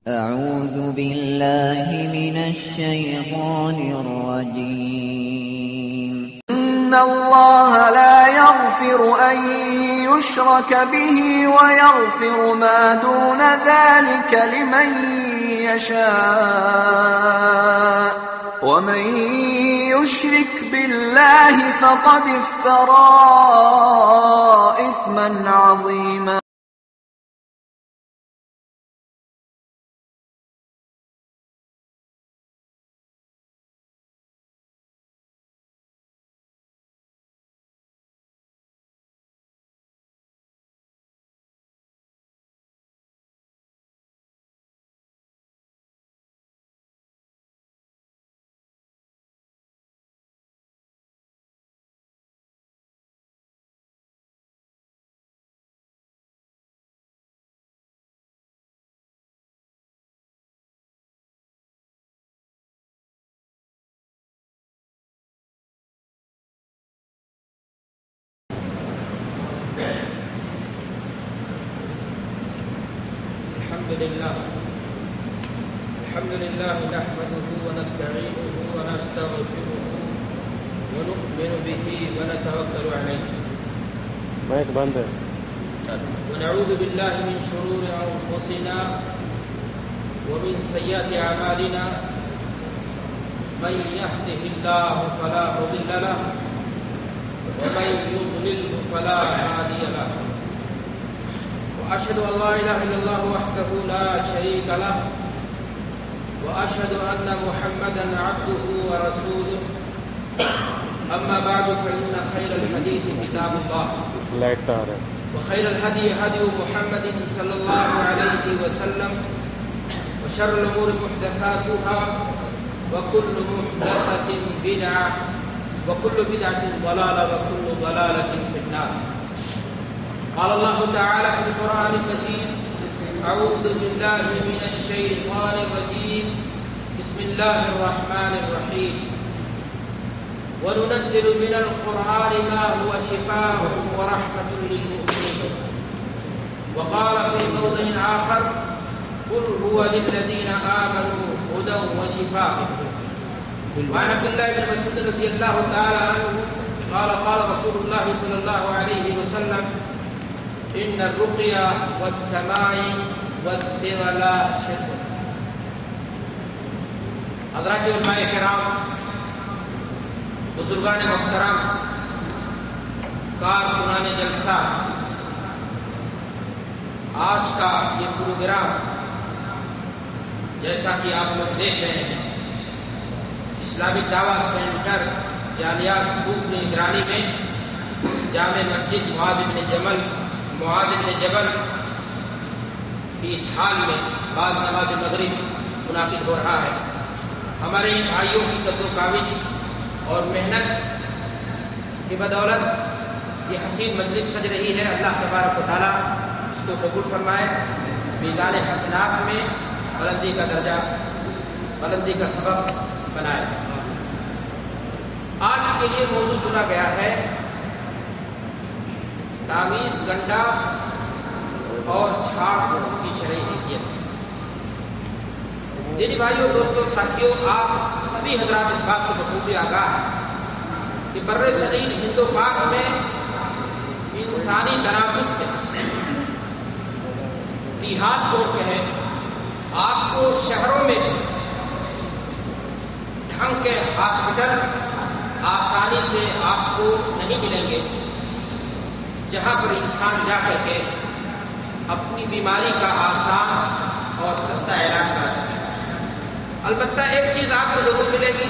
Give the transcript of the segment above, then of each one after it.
أعوذ بالله من الشيطان الرجيم. إن الله لا يغفر أن يشرك به ويغفر ما دون ذلك لمن يشاء ومن يشرك بالله فقد افترى إثما عظيما. الحمد لله نحمده ونستعينه ونستغفره ونؤمن به ونتوكل عليه ونعوذ بالله من شرور أنفسنا ومن سيئات أعمالنا من يهده الله فلا مضل له ومن يضلله فلا هادي له وأشهد أن لا إله إلا الله وحده لا شريك له وأشهد أن محمدا عبده ورسوله أما بعد فإن خير الحديث كتاب الله وخير الهدي هدي محمد صلى الله عليه وسلم وشر الأمور محدثاتها وكل محدثة بدعة وكل بدعة ضلالة وكل ضلالة في النار. قال الله تعالى في القرآن المجيد: أعوذ بالله من الشيطان الرجيم بسم الله الرحمن الرحيم وننزل من القرآن ما هو شفاء ورحمة للمؤمنين. وقال في موضع آخر: قل هو للذين آمنوا هدى وشفاء. وعن عبد الله بن مسعود رضي الله تعالى عنه قال قال رسول الله صلى الله عليه وسلم: إن الرقية والتمائم والتولى شرك. حضرات علماء کرام، بزرگان محترم، کارکنان جلسہ، آج کا یہ پروگرام جیسا کہ آپ لوگ دیکھ رہے ہیں اسلامی دعویٰ سینٹر جالیہ سوق کی نگرانی میں جامع مسجد معاذ بن جبل کی اس حال میں بعد نماز مغرب منعقد ہو رہا ہے. ہمارے ان بھائیوں کی قدر و کاوش اور محنت کی بدولت یہ حسین مجلس سج رہی ہے. اللہ تبارک و تعالیٰ اس کو قبول فرمائے، میزان حسنات میں بلندی کا درجہ، بلندی کا سبب بنائے. آج کے لیے موضوع چنا گیا ہے تاویز، گنڈا اور جھاڑ پھوڑ کی شرعی حیثیت. دینی بھائیوں، دوستوں، ساتھیوں، آپ سبھی حضرات اس بات سے بخوبی آگاہ ہیں کہ بر صغیر ہند و پاک میں انسانی تناسب سے دیہات کو کہیں، آپ کو شہروں میں ڈھنگ کے ہاسپٹل آسانی سے آپ کو نہیں ملیں گے جہاں پر انسان جا کر کے اپنی بیماری کا آسان اور سستا علاج کرا سکے. البتہ ایک چیز آپ کو ضرور ملے گی،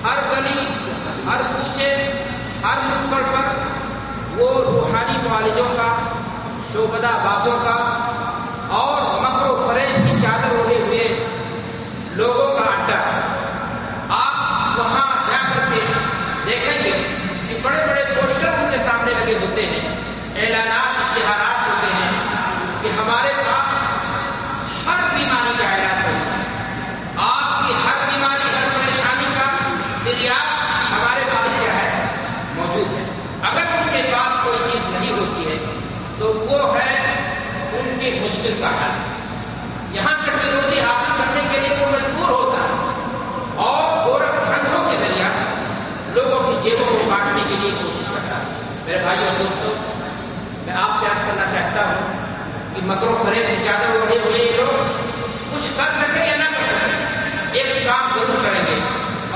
ہر گلی، ہر کوچے، ہر نکڑ پر وہ روحانی معالجوں کا، شعبدہ بازوں کا اور مکر و فریب کی چادر اوڑھے ہوئے لوگوں کا اڈا. آپ وہاں جا کر کے دیکھیں گے کہ بڑے بڑے پوسٹر ان کے سامنے لگے ہوتے ہیں، اعلانات، اشتہارات ہوتے ہیں کہ ہمارے پاس ہر بیماری کا علاج ہے، آپ کی ہر بیماری، ہر پریشانی کا علاج ہمارے پاس کیا ہے، موجود ہے. اگر ان کے پاس کوئی چیز نہیں ہوتی ہے تو وہ ہے ان کے مکر و فریب کی چادر اوڑھے ہوئے یہ لوگ کچھ کر سکے یا نہ کر سکے، ایک کام ضرور کریں گے،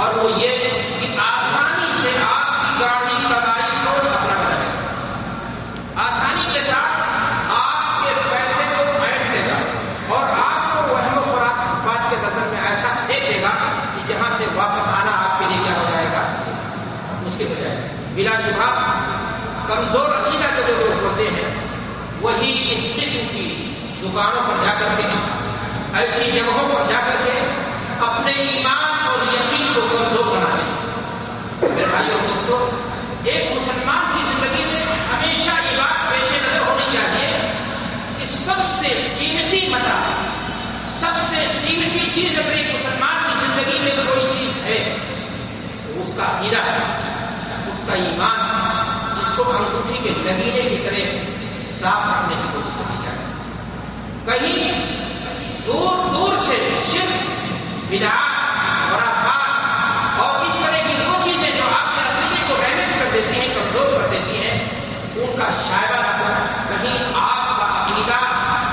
اور وہ یہ کہ آسانی سے آپ کی گاڑی کمائی کو اپنا بنا لے گا، آسانی کے ساتھ آپ کے پیسے کو اینٹ دے گا، اور آپ کو وہم و خرافات کے بدن میں ایسا پھینک دے گا کہ جہاں سے واپس آنا آپ کے لیے کیا ہو جائے گا، مشکل ہو جائے گا۔ بلا شبہ کمزور عقیدہ کے جو لوگ ہوتے ہیں وہی اس قسم کی دکانوں پر جا کر کے، ایسی جگہوں پر جا کر کے اپنے ایمان اور یقین کو کمزور بناتے ہیں۔ میرے بھائیو اور دوستو، ایک مسلمان کی زندگی میں ہمیشہ یہ بات پیش نظر ہونی چاہیے کہ سب سے قیمتی متاع، سب سے قیمتی چیز اگر ایک مسلمان کی زندگی میں کوئی چیز ہے تو اس کا عقیدہ ہے، اس کا ایمان، جس کو انگوٹھی کے نگینے کی طرح صاف رکھنے کی کوشش کرنی چاہیے۔ کہیں دور دور سے شرک، بدعات، خرافات اور اس طرح کی وہ چیزیں جو آپ کے عقیدے کو ڈیمیج کر دیتی ہیں، کمزور کر دیتی ہیں، ان کا شائبہ نہ ہو، کہیں آپ کا عقیدہ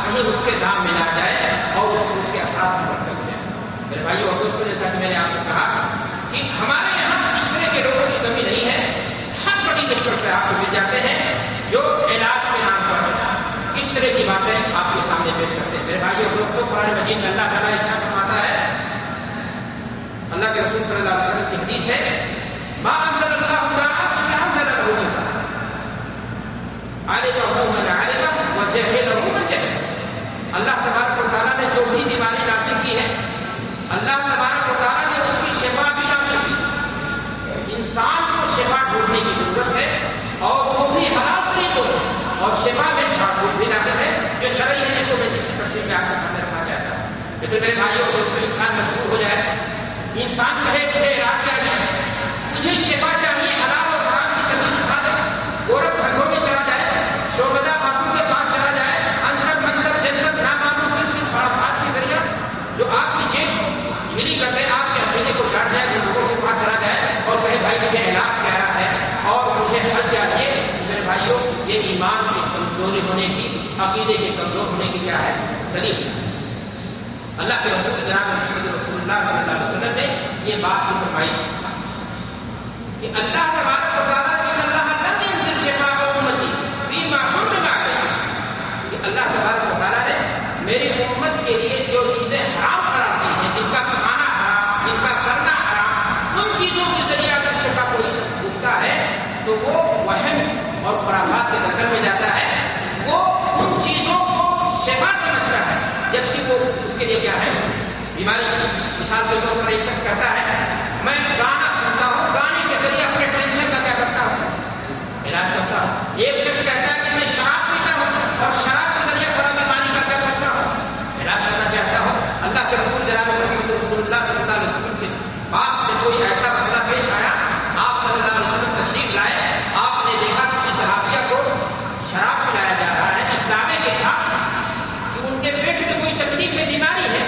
کہیں اس کے دام میں نہ جائے اور اس کے اثرات مرتب ہو جائیں۔ میرے بھائیو اور دوستوں، جیسا کہ میں نے آپ کو کہا کہ ہمارے یہاں اس طرح کے لوگوں کی کمی نہیں ہے، ہر بڑی دقت پہ آپ کو مل جاتے ہیں جو علاج کے نام پر اس طرح کی باتیں آپ کے سامنے پیش کرتے ہیں۔ میرے بھائیو اور دوستوں، قرآن مجید میں اللہ تعالیٰ ارشاد فرماتا ہے، اللہ کے رسول صلی اللہ علیہ وسلم کی حدیث ہے، ما انزل اللہ تعالیٰ الا انزل له شفاء علمہ من علم وجہلہ من جہل۔ اللہ تبارک و تعالیٰ نے جو بھی بیماری نازل کی ہے، اللہ تبارک و تعالیٰ نے اس کی شفا بھی نازل کی۔ انسان کو شفا ڈھونڈنے کی ضرورت ہے، اور وہ بھی حلال طریقوں سے، اور شفا میں جھاڑ پھوک بھی نازل ہے جو شرعی ہے، جس کو میں تفصیل میں آپ کے سامنے رکھنا چاہتا ہوں۔ لیکن میرے بھائیوں اور دوستوں، انسان مجبور ہو جائے، انسان کہے مجھے علاج چاہیے، مجھے شفا چاہیے، حلال اور حرام کی تمیز اٹھا دے، گورکھ دھندوں میں چلا جائے، شعبدہ بازو کے پاس چلا جائے، انتر منتر جنتر نامعلوم کن خرافات کے ذریعہ جو آپ کی جیب کو ڈھیلی کر دے، آپ کے عقیدے کو چاٹ جائے، ان لوگوں کے پاس چلا جائے اور کہے بھائی مجھے علاج کہہ رہا ہے اور مجھے حل چاہیے، میرے بھائیوں یہ ایمان کی کمزوری ہونے کی، عقیدے کے کمزور ہونے کی کیا ہے دلیل ہے۔ اللہ کے رسول جناب محمد رسول اللہ صلی اللہ علیہ وسلم نے یہ بات بھی فرمائی کہ اللہ تبارک و تعالیٰ ان اللہ لم ينزل شفاء امتی فيما حرم علیہ، کہ اللہ تبارک و تعالیٰ نے میری امت کے لیے جو چیزیں حرام قرار دی ہیں، جن کا کھانا حرام، جن کا کرنا حرام، ان چیزوں کے ذریعے اگر شفا کوئی ڈھونڈتا ہے تو وہ وہم اور خرافات کے دلدل میں جاتا ہے، وہ ان چیزوں کو شفا سمجھتا ہے، جبکہ وہ اس کے لیے کیا ہے بیماری۔ مثال کے طور پر ایک شخص کہتا ہے میں گانا سنتا ہوں، گانے کے ذریعے اپنے ٹینشن کا کیا کرتا ہوں، علاج کرتا ہوں۔ ایک شخص کہتا ہے کہ میں شراب پیتا ہوں اور شراب کے ذریعے بڑا بیماری کا کیا کرتا ہوں، علاج کرنا چاہتا ہوں۔ اللہ کے رسول جناب محمد رسول اللہ صلی اللہ علیہ وسلم کے پاس میں کوئی ایسا مسئلہ پیش آیا، آپ صلی اللہ علیہ وسلم تشریف لائے، آپ نے دیکھا کسی صحابیہ کو شراب پلایا جا رہا ہے اس دعوے کے ساتھ کہ ان کے پیٹ میں کوئی تکلیف ہے، بیماری ہے،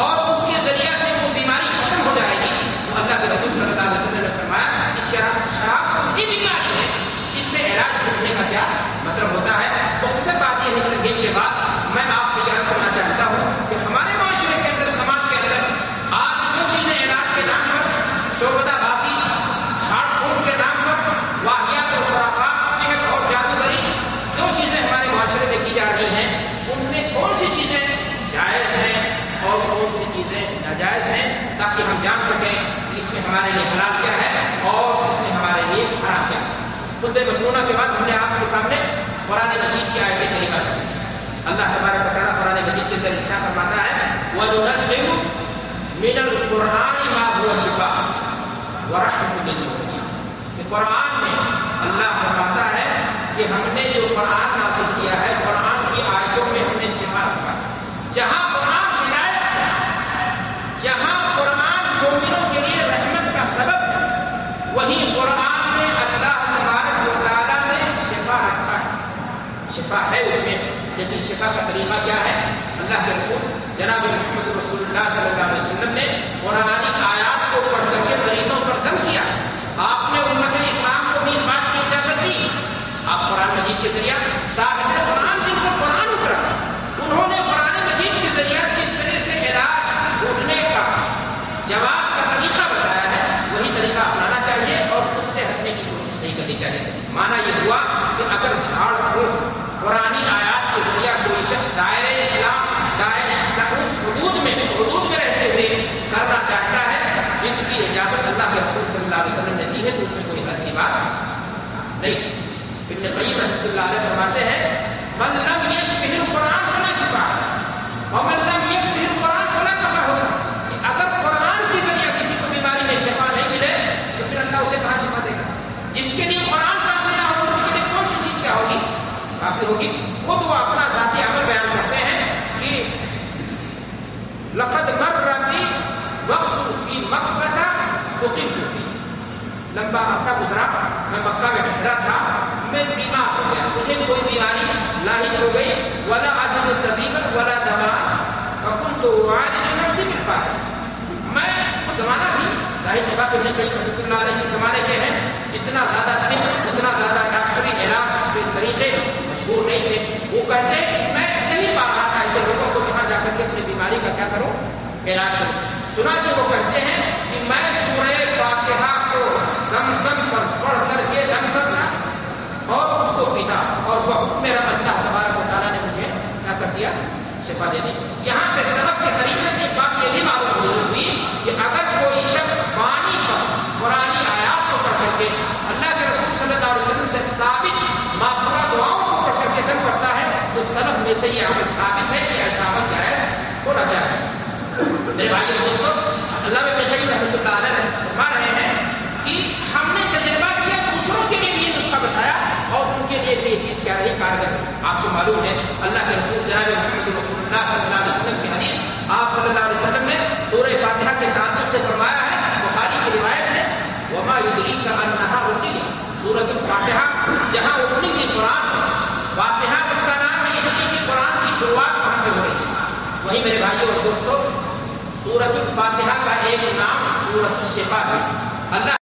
اور اس کے ذریعے سے وہ بیماری ختم ہو جائے گی، تو اللہ کے رسول صلی اللہ علیہ وسلم نے فرمایا کہ شراب کو بھی بیماری ہے، اس سے علاج ڈھونڈنے کا کیا مطلب ہوتا ہے۔ مختصر بات یہ ہے، اس تقریر کے بعد میں آپ سے یاد کرنا چاہتا ہوں کہ ہمارے معاشرے کے اندر، سماج کے اندر آج جو چیزیں علاج کے نام پر، شعبدہ بازی، جھاڑ پھونک کے نام پر، واہیات اور خرافات، سحر اور جادوگری، جو چیزیں ہمارے معاشرے میں کی جا رہی ہیں، ان میں کون سی چیزیں جائز ہیں اور کون سی چیزیں ناجائز ہیں، تاکہ ہم جان سکیں کہ اس میں ہمارے لیے حلال کیا ہے اور اس میں ہمارے لیے حرام کیا ہے۔ خطبہ مسنونہ کے بعد ہم نے آپ کے سامنے قرآن مجید کی آیت کریمہ پڑھی۔ اللہ تبارک و تعالیٰ قرآن مجید کے اندر ارشاد فرماتا ہے وَنُنَزِّلُ مِنَ الْقُرْآنِ مَا هُوَ شِفَاءٌ وَرَحْمَةٌ لِلْمُؤْمِنِينَ، کہ قرآن میں اللہ فرماتا ہے کہ ہم نے جو قرآن نازل کیا ہے، قرآن کی آیتوں میں ہم نے شفا رکھا ہے۔ جہاں قرآن ہدایت ہے، جہاں قرآن مومنوں کے لیے رحمت کا سبب ہے، وہیں قرآن میں اللہ تبارک و تعالیٰ نے شفا رکھا ہے۔ شفا ہے اس میں، لیکن شفا کا طریقہ کیا ہے؟ اللہ کے رسول جناب محمد رسول اللہ صلی اللہ علیہ وسلم نے قرآن آیات کو پڑھ کر کے مریضوں پر دم کیا۔ آپ نے امت اسلام کو بھی اس بات کی اجازت دی، آپ قرآن مجید کے ذریعہ صاحب قرآن جن کو قرآن اترا لقد مر بی وقت فی مکہ سقمت فی، لمبا عرصہ گزرا، میں مکہ میں ٹھہرا تھا، میں بیمار ہو گیا، مجھے کوئی بیماری لاحق ہو گئی، ولا اجد طبیبا ولا دواء فكنت اعالج نفسي بالفاتحہ، میں اس زمانہ بھی ظاہر سی بات نہیں کہی رحمۃ اللہ علیہ کے زمانے کے ہیں، اتنا زیادہ طب، اتنا زیادہ ڈاکٹری علاج کے طریقے مشہور نہیں تھے، وہ کہتے ہیں کہ میں نہیں پا رہا تھا ایسے لوگوں کو جہاں جا کر کے اپنی بیماری کا کیا کروں، علاج کروں، چنانچہ وہ کہتے ہیں کہ میں سورہ فاتحہ کو زمزم پر پڑھ کر کے دم کرنا اور اس کو پیتا، اور وہ حکم میرا اللہ تبارک و تعالیٰ نے مجھے کیا کر دیا، شفا دے دی۔ یہاں سے سلف کے طریقے سے ایک بات یہ بھی معلوم ہوئی کہ اگر کوئی شخص پانی پر قرآنی آیات کو پڑھ کر کے اللہ کے رسول صلی اللہ علیہ وسلم سے ثابت معصورہ دعاؤں کو پڑھ کر کے دم کرتا ہے تو سلف میں سے یہ عمل ثابت ہے کہ ایسا عمل جائز ہونا چاہیے۔ میرے بھائی اور دوستوں، اللہ میں قیم رحمۃ اللہ علیہ فرما رہے ہیں کہ ہم نے تجربہ کیا، دوسروں کے لیے بھی یہ نسخہ بتایا اور ان کے لیے بھی یہ چیز کیا رہی، کارگر رہی۔ آپ کو معلوم ہے اللہ کے رسول جناب محمد رسول اللہ صلی اللہ علیہ وسلم کی حدیث، آپ صلی اللہ علیہ وسلم نے سورہ فاتحہ کے تعلق سے فرمایا ہے، بخاری کی روایت ہے، وما یدریک انہا اُنزلت، سورۃ الفاتحہ جہاں اوپننگ کی قرآن، فاتحہ اس کا نام ہے، اس لیے کہ قرآن کی شروعات وہاں سے ہو رہی ہے۔ وہی میرے بھائیوں اور دوستوں، سورۃ الفاتحہ کا ایک نام سورۃ الشفا ہے۔ اللہ